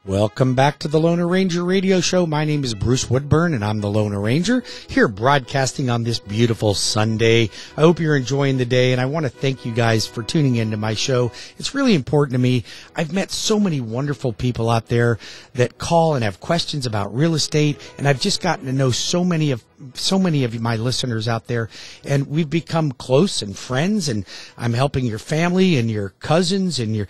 Welcome back to the Loner Ranger radio show. My name is Bruce Woodburn, and I'm the Loner Ranger, here broadcasting on this beautiful Sunday. I hope you're enjoying the day, and I want to thank you guys for tuning into my show. It's really important to me. I've met so many wonderful people out there that call and have questions about real estate, and I've just gotten to know so many of my listeners out there, and we've become close and friends, and I'm helping your family and your cousins and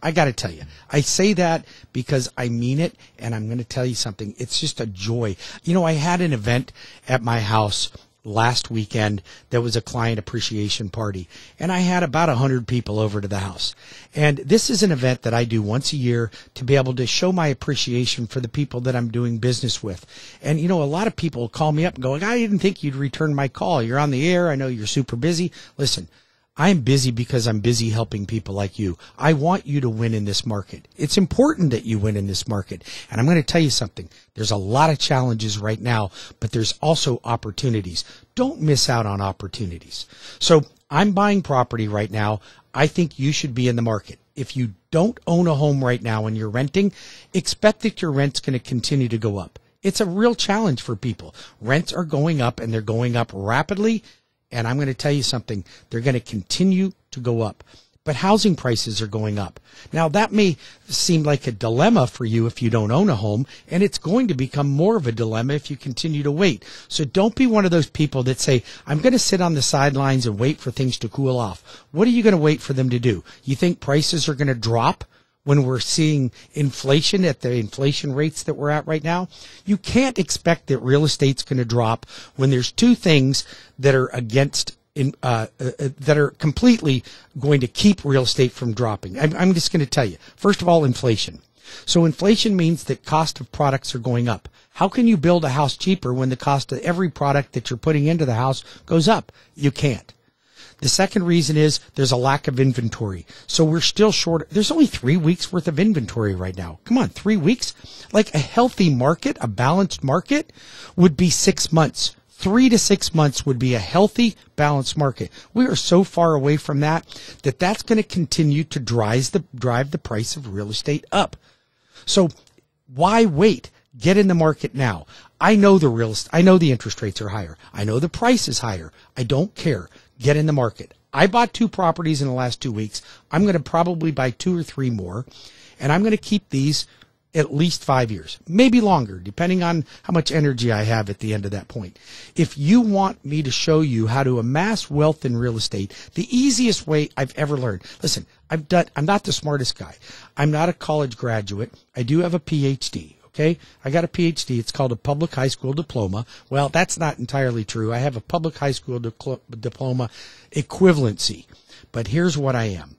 I got to tell you, I say that because I mean it, and I'm going to tell you something. It's just a joy. You know, I had an event at my house last weekend that was a client appreciation party, and I had about 100 people over to the house. And this is an event that I do once a year to be able to show my appreciation for the people that I'm doing business with. And you know, a lot of people call me up and go, I didn't think you'd return my call. You're on the air. I know you're super busy. Listen, I'm busy because I'm busy helping people like you. I want you to win in this market. It's important that you win in this market. And I'm going to tell you something. There's a lot of challenges right now, but there's also opportunities. Don't miss out on opportunities. So I'm buying property right now. I think you should be in the market. If you don't own a home right now and you're renting, expect that your rent's going to continue to go up. It's a real challenge for people. Rents are going up, and they're going up rapidly. And I'm going to tell you something, they're going to continue to go up. But housing prices are going up. Now, that may seem like a dilemma for you if you don't own a home, and it's going to become more of a dilemma if you continue to wait. So don't be one of those people that say, I'm going to sit on the sidelines and wait for things to cool off. What are you going to wait for them to do? You think prices are going to drop when we're seeing inflation at the inflation rates that we're at right now? You can't expect that real estate's going to drop when there's two things that are that are completely going to keep real estate from dropping. I'm just going to tell you. First of all, inflation. So inflation means that cost of products are going up. How can you build a house cheaper when the cost of every product that you're putting into the house goes up? You can't. The second reason is there's a lack of inventory. So we're still short. There's only 3 weeks worth of inventory right now. Come on, 3 weeks? Like a healthy market, a balanced market would be 6 months. 3 to 6 months would be a healthy, balanced market. We are so far away from that that's going to continue to drive the price of real estate up. So why wait? Get in the market now. I know the interest rates are higher. I know the price is higher. I don't care. Get in the market. I bought 2 properties in the last 2 weeks. I'm going to probably buy 2 or 3 more, and I'm going to keep these at least 5 years, maybe longer, depending on how much energy I have at the end of that point. If you want me to show you how to amass wealth in real estate, the easiest way I've ever learned. Listen, I'm not the smartest guy. I'm not a college graduate. I do have a PhD. Okay, I got a PhD. It's called a public high school diploma. Well, that's not entirely true. I have a public high school diploma equivalency. But here's what I am.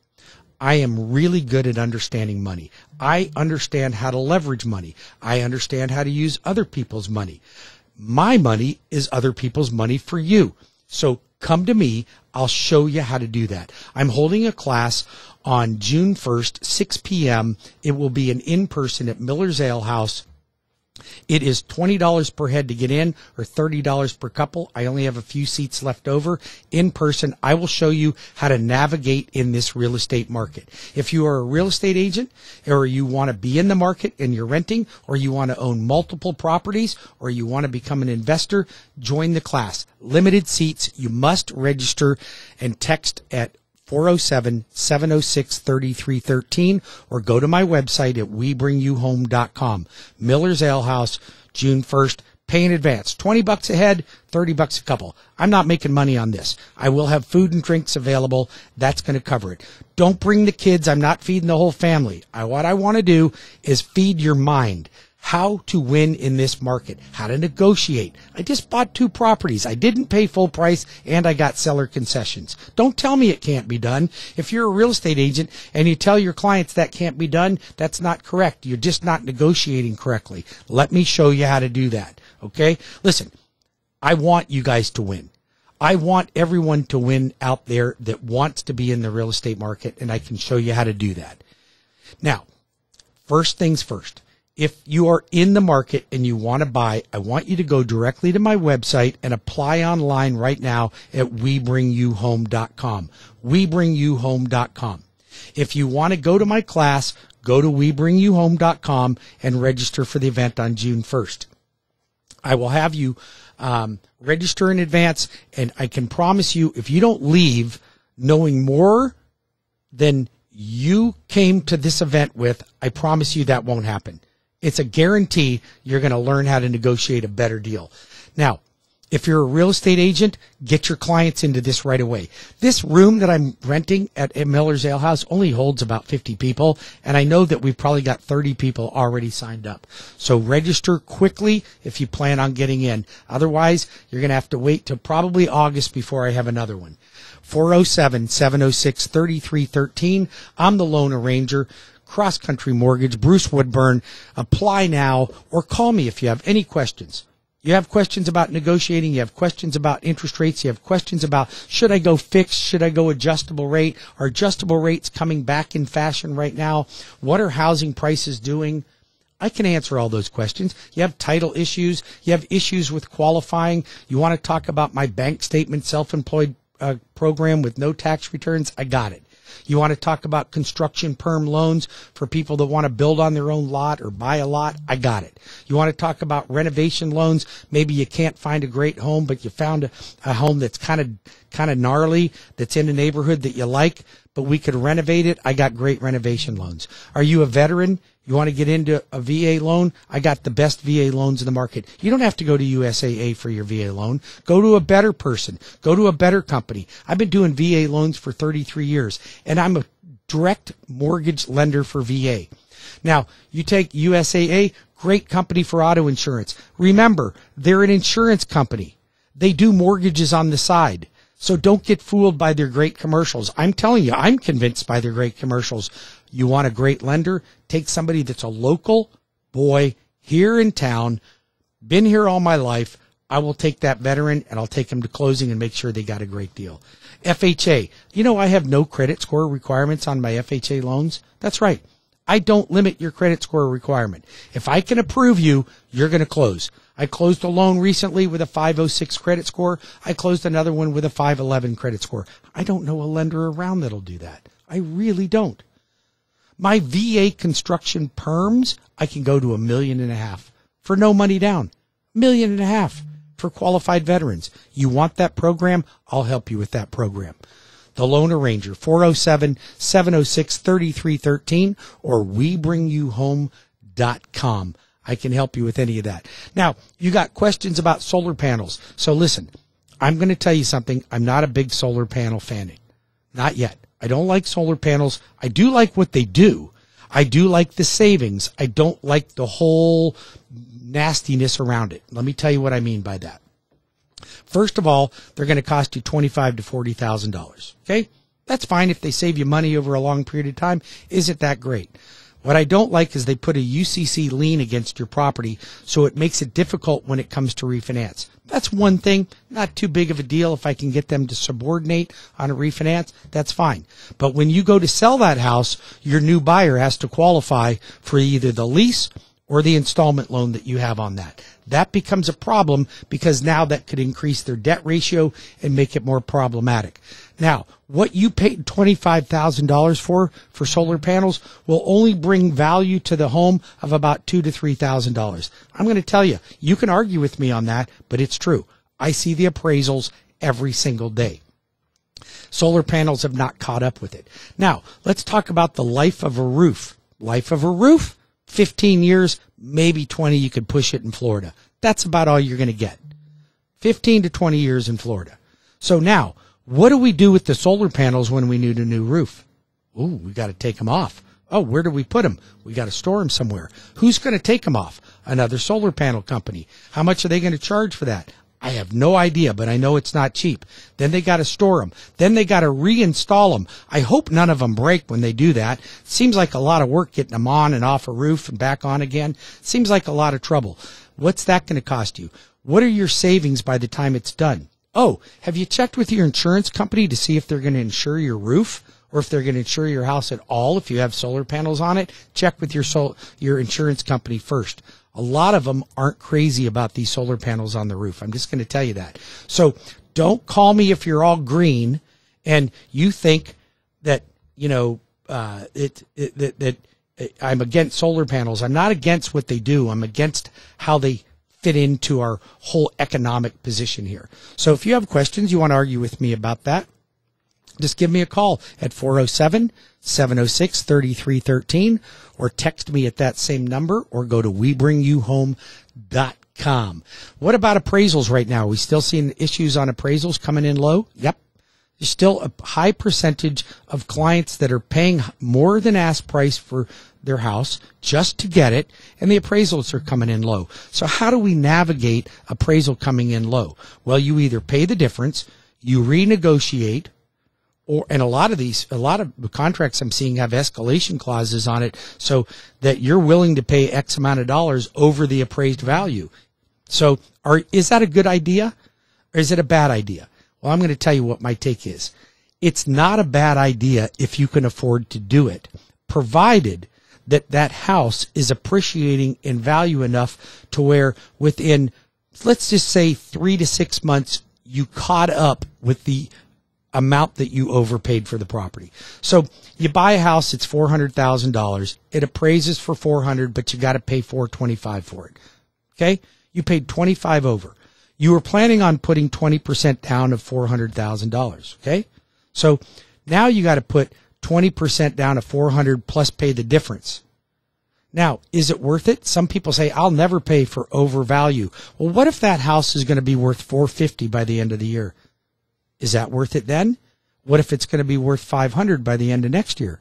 I am really good at understanding money. I understand how to leverage money. I understand how to use other people's money. My money is other people's money for you. So come to me. I'll show you how to do that. I'm holding a class on June 1st, 6 p.m. It will be an in-person at Miller's Ale House. It is $20 per head to get in, or $30 per couple. I only have a few seats left over. In person, I will show you how to navigate in this real estate market. If you are a real estate agent, or you want to be in the market and you're renting, or you want to own multiple properties, or you want to become an investor, join the class. Limited seats. You must register and text at 407-706-3313, or go to my website at WeBringYouHome.com. Miller's Ale House, June 1st. Pay in advance. $20 a head, $30 a couple. I'm not making money on this. I will have food and drinks available. That's going to cover it. Don't bring the kids. I'm not feeding the whole family. What I want to do is feed your mind. How to win in this market, how to negotiate. I just bought 2 properties. I didn't pay full price, and I got seller concessions. Don't tell me it can't be done. If you're a real estate agent and you tell your clients that can't be done, that's not correct. You're just not negotiating correctly. Let me show you how to do that. Okay? Listen, I want you guys to win. I want everyone to win out there that wants to be in the real estate market, and I can show you how to do that. Now, first things first. If you are in the market and you want to buy, I want you to go directly to my website and apply online right now at WeBringYouHome.com. WeBringYouHome.com. If you want to go to my class, go to WeBringYouHome.com and register for the event on June 1st. I will have you register in advance, and I can promise you, if you don't leave knowing more than you came to this event with, I promise you that won't happen. It's a guarantee you're going to learn how to negotiate a better deal. Now, if you're a real estate agent, get your clients into this right away. This room that I'm renting at Miller's Ale House only holds about 50 people, and I know that we've probably got 30 people already signed up. So register quickly if you plan on getting in. Otherwise, you're going to have to wait till probably August before I have another one. 407-706-3313. I'm the loan arranger. CrossCountry Mortgage, Bruce Woodburn. Apply now or call me if you have any questions. You have questions about negotiating. You have questions about interest rates. You have questions about, should I go fixed? Should I go adjustable rate? Are adjustable rates coming back in fashion right now? What are housing prices doing? I can answer all those questions. You have title issues. You have issues with qualifying. You want to talk about my bank statement, self-employed program with no tax returns? I got it. You want to talk about construction perm loans for people that want to build on their own lot or buy a lot? I got it. You want to talk about renovation loans? Maybe you can't find a great home, but you found a home that's kind of gnarly, that's in a neighborhood that you like, but we could renovate it. I got great renovation loans. Are you a veteran? You want to get into a VA loan? I got the best VA loans in the market. You don't have to go to USAA for your VA loan. Go to a better person. Go to a better company. I've been doing VA loans for 33 years, and I'm a direct mortgage lender for VA. Now, you take USAA, great company for auto insurance. Remember, they're an insurance company. They do mortgages on the side. So don't get fooled by their great commercials. I'm telling you, I'm convinced by their great commercials. You want a great lender? Take somebody that's a local boy here in town, been here all my life. I will take that veteran and I'll take him to closing and make sure they got a great deal. FHA. You know, I have no credit score requirements on my FHA loans. That's right. I don't limit your credit score requirement. If I can approve you, you're going to close. I closed a loan recently with a 506 credit score. I closed another one with a 511 credit score. I don't know a lender around that'll do that. I really don't. My VA construction perms, I can go to $1.5 million for no money down. $1.5 million for qualified veterans. You want that program? I'll help you with that program. The Loan Arranger, 407-706-3313 or WeBringYouHome.com. I can help you with any of that. Now, you got questions about solar panels. So listen, I'm going to tell you something. I'm not a big solar panel fan. Not yet. I don't like solar panels. I do like what they do. I do like the savings. I don't like the whole nastiness around it. Let me tell you what I mean by that. First of all, they're going to cost you $25,000 to $40,000. Okay? That's fine if they save you money over a long period of time. Isn't that great? What I don't like is they put a UCC lien against your property, so it makes it difficult when it comes to refinance. That's one thing, not too big of a deal. If I can get them to subordinate on a refinance, that's fine. But when you go to sell that house, your new buyer has to qualify for either the lease or the installment loan that you have on that. That becomes a problem because now that could increase their debt ratio and make it more problematic. Now, what you paid $25,000 for solar panels will only bring value to the home of about $2,000 to $3,000. I'm going to tell you, you can argue with me on that, but it's true. I see the appraisals every single day. Solar panels have not caught up with it. Now, let's talk about the life of a roof. Life of a roof? 15 years, maybe 20, you could push it in Florida. That's about all you're going to get. 15 to 20 years in Florida. So now, what do we do with the solar panels when we need a new roof? Ooh, we got to take them off. Oh, where do we put them? We got to store them somewhere. Who's going to take them off? Another solar panel company. How much are they going to charge for that? I have no idea, but I know it's not cheap. Then they got to store them. Then they got to reinstall them. I hope none of them break when they do that. Seems like a lot of work getting them on and off a roof and back on again. Seems like a lot of trouble. What's that going to cost you? What are your savings by the time it's done? Oh, have you checked with your insurance company to see if they're going to insure your roof or if they're going to insure your house at all if you have solar panels on it? Check with your insurance company first. A lot of them aren't crazy about these solar panels on the roof. I'm just going to tell you that. So don't call me if you're all green and you think that, I'm against solar panels. I'm not against what they do. I'm against how they fit into our whole economic position here. So if you have questions, you want to argue with me about that, just give me a call at 407-706-3313 or text me at that same number or go to WeBringYouHome.com. What about appraisals right now? Are we still seeing issues on appraisals coming in low? Yep. There's still a high percentage of clients that are paying more than ask price for their house just to get it, and the appraisals are coming in low. So how do we navigate appraisal coming in low? Well, you either pay the difference, you renegotiate, and a lot of the contracts I'm seeing have escalation clauses on it so that you're willing to pay X amount of dollars over the appraised value. So is that a good idea or is it a bad idea? Well, I'm going to tell you what my take is. It's not a bad idea if you can afford to do it, provided that that house is appreciating in value enough to where within, let's just say 3 to 6 months, you caught up with the amount that you overpaid for the property. So you buy a house, it's $400,000. It appraises for $400,000, but you got to pay $425,000 for it. Okay? You paid $25,000 over. You were planning on putting 20% down of $400,000. Okay? So now you got to put 20% down of $400,000 plus pay the difference. Now, is it worth it? Some people say, I'll never pay for overvalue. Well, what if that house is going to be worth $450,000 by the end of the year? Is that worth it then? What if it's going to be worth $500,000 by the end of next year?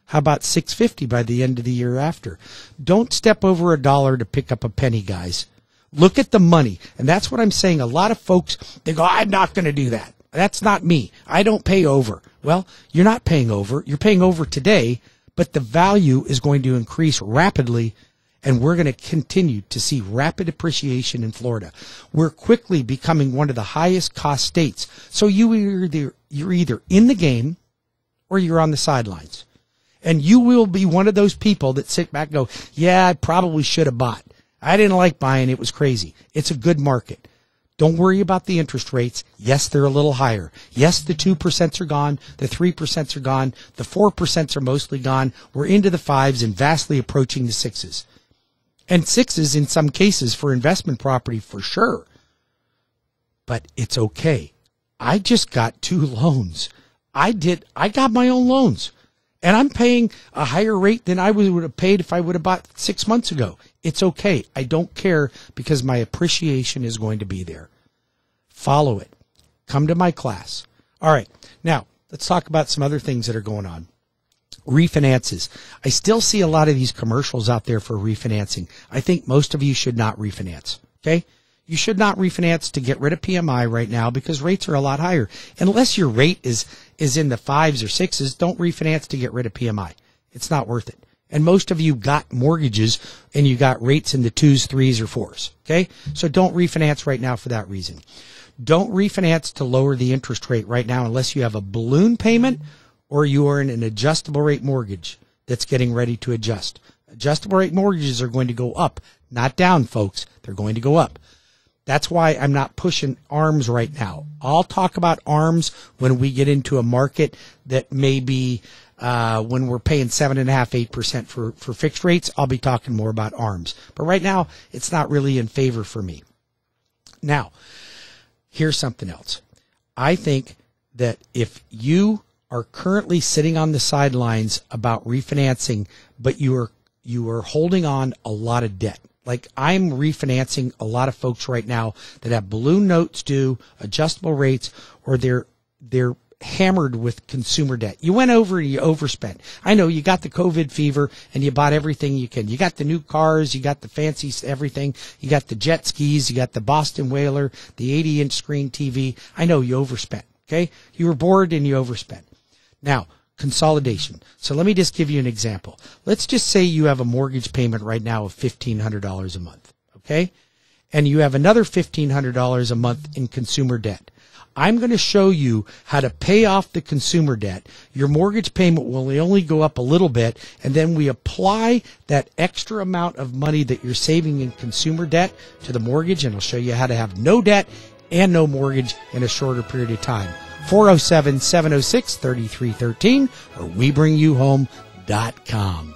How about $650,000 by the end of the year after? Don't step over a dollar to pick up a penny, guys. Look at the money. And that's what I'm saying. A lot of folks, they go, I'm not going to do that. That's not me. I don't pay over. Well, you're not paying over. You're paying over today, but the value is going to increase rapidly, and we're going to continue to see rapid appreciation in Florida. We're quickly becoming one of the highest cost states. So you're either in the game or you're on the sidelines. And you will be one of those people that sit back and go, yeah, I probably should have bought. I didn't like buying. It was crazy. It's a good market. Don't worry about the interest rates. Yes, they're a little higher. Yes, the 2% are gone. The 3% are gone. The 4% are mostly gone. We're into the 5s and vastly approaching the 6s. And 6s in some cases for investment property for sure. But it's okay. I just got 2 loans. I got my own loans. And I'm paying a higher rate than I would have paid if I would have bought 6 months ago. It's okay. I don't care because my appreciation is going to be there. Follow it. Come to my class. All right. Now, let's talk about some other things that are going on. Refinances. I still see a lot of these commercials out there for refinancing. I think most of you should not refinance. Okay? You should not refinance to get rid of PMI right now because rates are a lot higher. Unless your rate is in the 5s or 6s, don't refinance to get rid of PMI. It's not worth it. And most of you got mortgages and you got rates in the 2s, 3s, or 4s. Okay? So don't refinance right now for that reason. Don't refinance to lower the interest rate right now unless you have a balloon payment or you are in an adjustable rate mortgage that's getting ready to adjust. Adjustable rate mortgages are going to go up, not down, folks. They're going to go up. That's why I'm not pushing ARMs right now. I'll talk about ARMs when we get into a market that may be when we're paying 7.5%, 8% for fixed rates. I'll be talking more about ARMs. But right now, it's not really in favor for me. Now, here's something else. I think that if you are currently sitting on the sidelines about refinancing, but you are holding on a lot of debt. Like I'm refinancing a lot of folks right now that have balloon notes due, adjustable rates, or they're hammered with consumer debt. You went over and you overspent. I know you got the COVID fever and you bought everything you can. You got the new cars, you got the fancy everything, you got the jet skis, you got the Boston Whaler, the 80-inch screen TV. I know you overspent. Okay? You were bored and you overspent. Now, consolidation. So let me just give you an example. Let's just say you have a mortgage payment right now of $1,500 a month, okay? And you have another $1,500 a month in consumer debt. I'm going to show you how to pay off the consumer debt. Your mortgage payment will only go up a little bit, and then we apply that extra amount of money that you're saving in consumer debt to the mortgage, and I'll show you how to have no debt and no mortgage in a shorter period of time. 407-706-3313 or WeBringYouHome.com.